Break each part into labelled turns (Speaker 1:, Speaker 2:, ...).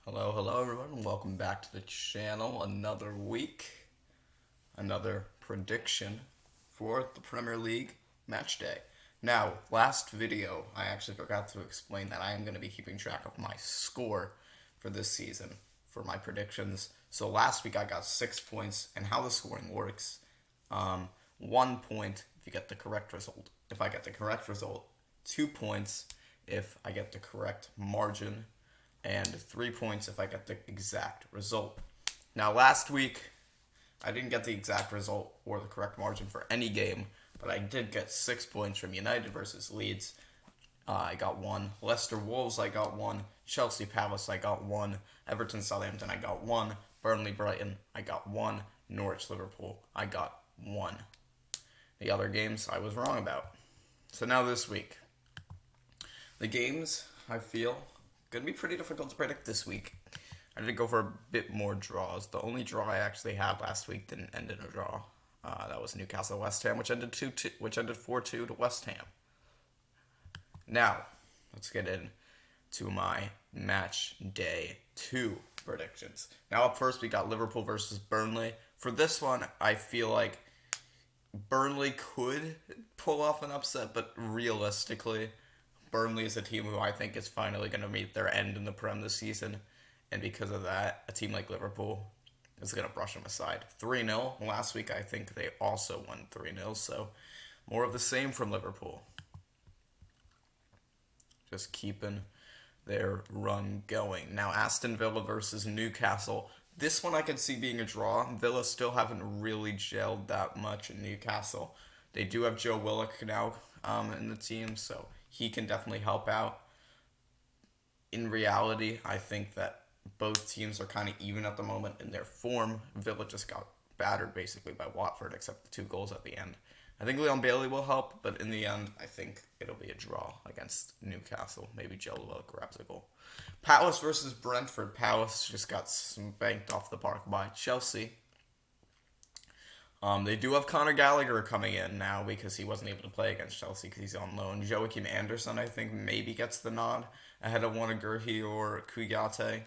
Speaker 1: Hello everyone. Welcome back to the channel. Another week, another prediction for the Premier League match day. Now, last video, I actually forgot to explain that I am going to be keeping track of my score for this season for my predictions. So last week I got 6 points, and how the scoring works, 1 point if you get the correct result. If I get the correct result, 2 points if I get the correct margin, and 3 points if I get the exact result. Now, last week, I didn't get the exact result or the correct margin for any game, but I did get 6 points from United versus Leeds. I got 1. Leicester Wolves, I got 1. Chelsea Palace, I got 1. Everton Southampton, I got 1. Burnley Brighton, I got 1. Norwich Liverpool, I got 1. The other games I was wrong about. So now this week, the games I feel going to be pretty difficult to predict this week. I did go for a bit more draws. The only draw I actually had last week didn't end in a draw. That was Newcastle West Ham, which ended 4-2 to West Ham. Now, let's get into my match day 2 predictions. Now, up first, we got Liverpool versus Burnley. For this one, I feel like Burnley could pull off an upset, but realistically, Burnley is a team who I think is finally going to meet their end in the Prem this season. And because of that, a team like Liverpool is going to brush them aside. 3-0. Last week, I think they also won 3-0. So, more of the same from Liverpool. Just keeping their run going. Now, Aston Villa versus Newcastle. This one I could see being a draw. Villa still haven't really gelled that much in Newcastle. They do have Joe Willock now in the team, so he can definitely help out. In reality, I think that both teams are kind of even at the moment in their form. Villa just got battered basically by Watford, except the 2 goals at the end. I think Leon Bailey will help, but in the end, I think it'll be a draw against Newcastle. Maybe Joe Willock grabs a goal. Palace versus Brentford. Palace just got spanked off the park by Chelsea. They do have Conor Gallagher coming in now because he wasn't able to play against Chelsea because he's on loan. Joachim Anderson, I think, maybe gets the nod ahead of Wanagurhi or Kouyaté.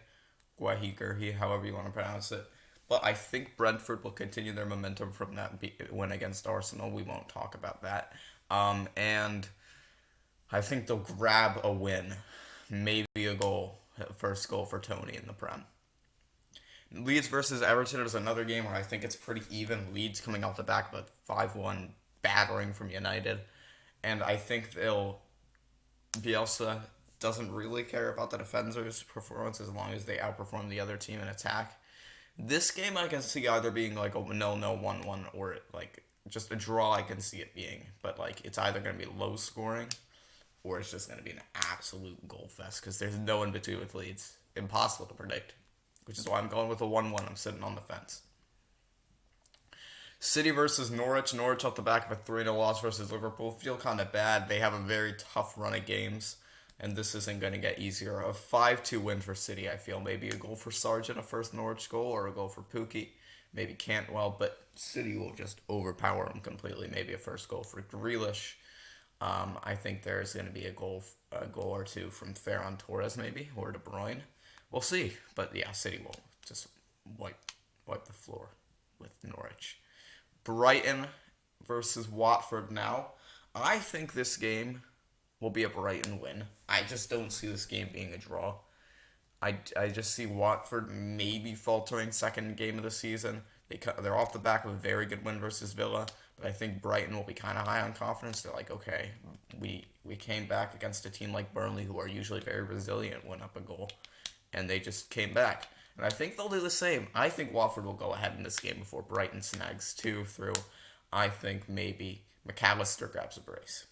Speaker 1: Guahi, however you want to pronounce it. But I think Brentford will continue their momentum from that win against Arsenal. We won't talk about that. And I think they'll grab a win. Maybe a goal. First goal for Tony in the Prem. Leeds versus Everton is another game where I think it's pretty even. Leeds coming off the back of a 5-1 battering from United. And I think Bielsa doesn't really care about the defenders' performance as long as they outperform the other team in attack. This game I can see either being like a 0-0, 1-1, or like just a draw I can see it being. But like it's either going to be low scoring or it's just going to be an absolute goal fest because there's no in between with Leeds. Impossible to predict. Which is why I'm going with a 1-1. I'm sitting on the fence. City versus Norwich. Norwich off the back of a 3-0 loss versus Liverpool. Feel kind of bad. They have a very tough run of games. And this isn't going to get easier. A 5-2 win for City, I feel. Maybe a goal for Sargent, a first Norwich goal, or a goal for Pukki. Maybe Cantwell, but City will just overpower them completely. Maybe a first goal for Grealish. I think there's going to be a goal or two from Ferran Torres, maybe, or De Bruyne. We'll see. But yeah, City will just wipe the floor with Norwich. Brighton versus Watford now. I think this game will be a Brighton win. I just don't see this game being a draw. I just see Watford maybe faltering second game of the season. They're off the back of a very good win versus Villa, but I think Brighton will be kind of high on confidence. They're like, okay, we came back against a team like Burnley, who are usually very resilient, went up a goal, and they just came back. And I think they'll do the same. I think Watford will go ahead in this game before Brighton snags 2 through. I think maybe McAllister grabs a brace.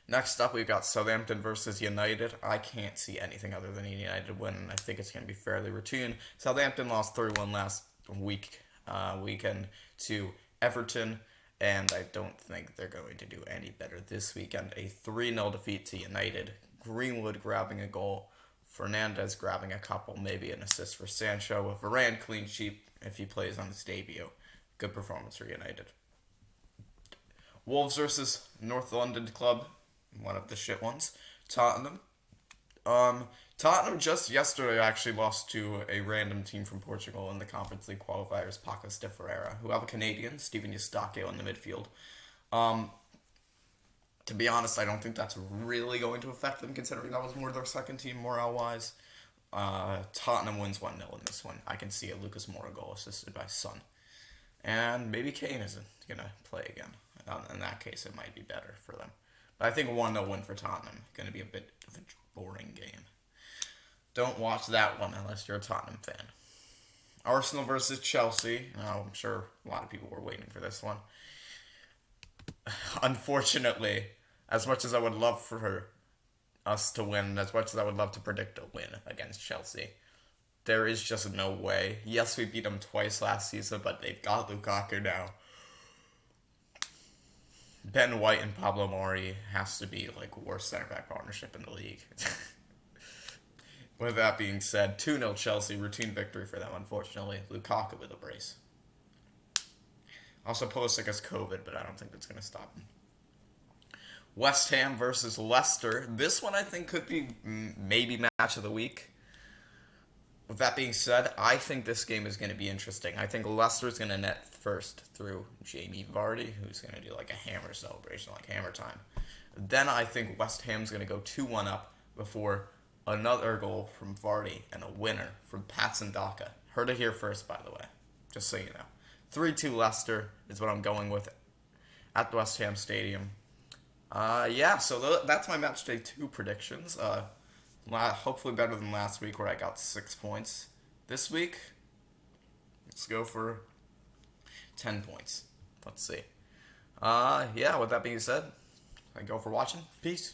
Speaker 1: Next up, we've got Southampton versus United. I can't see anything other than a United win, and I think it's going to be fairly routine. Southampton lost 3-1 last weekend to Everton, and I don't think they're going to do any better this weekend. A 3-0 defeat to United. Greenwood grabbing a goal. Fernandez grabbing a couple, maybe an assist for Sancho. A Varane clean sheet if he plays on his debut. Good performance for United. Wolves versus North London club. One of the shit ones. Tottenham. Tottenham just yesterday actually lost to a random team from Portugal in the Conference League qualifiers, Pacos de Ferreira, who have a Canadian, Steven Eustáquio, in the midfield. Um, to be honest, I don't think that's really going to affect them, considering that was more their second team morale-wise. Tottenham wins 1-0 in this one. I can see a Lucas Moura goal assisted by Son. And maybe Kane isn't going to play again. In that case, it might be better for them. But I think 1-0 win for Tottenham. Going to be a bit of a boring game. Don't watch that one unless you're a Tottenham fan. Arsenal versus Chelsea. Oh, I'm sure a lot of people were waiting for this one. Unfortunately, as much as I would love for us to win, as much as I would love to predict a win against Chelsea, there is just no way. Yes, we beat them twice last season, but they've got Lukaku now. Ben White and Pablo Mari has to be like worst center back partnership in the league. With that being said, 2-0 Chelsea, routine victory for them, unfortunately. Lukaku with a brace. Also, Pulisic has COVID, but I don't think that's going to stop him. West Ham versus Leicester. This one I think could be maybe match of the week. With that being said, I think this game is going to be interesting. I think Leicester's going to net first through Jamie Vardy, who's going to do like a hammer celebration, like hammer time. Then I think West Ham's going to go 2-1 up before another goal from Vardy and a winner from Patson Daka. Heard it here first, by the way, just so you know. 3-2 Leicester is what I'm going with at the West Ham Stadium. So that's my Matchday 2 predictions. Hopefully better than last week where I got 6 points. This week, let's go for 10 points. Let's see. With that being said, thank you all for watching. Peace.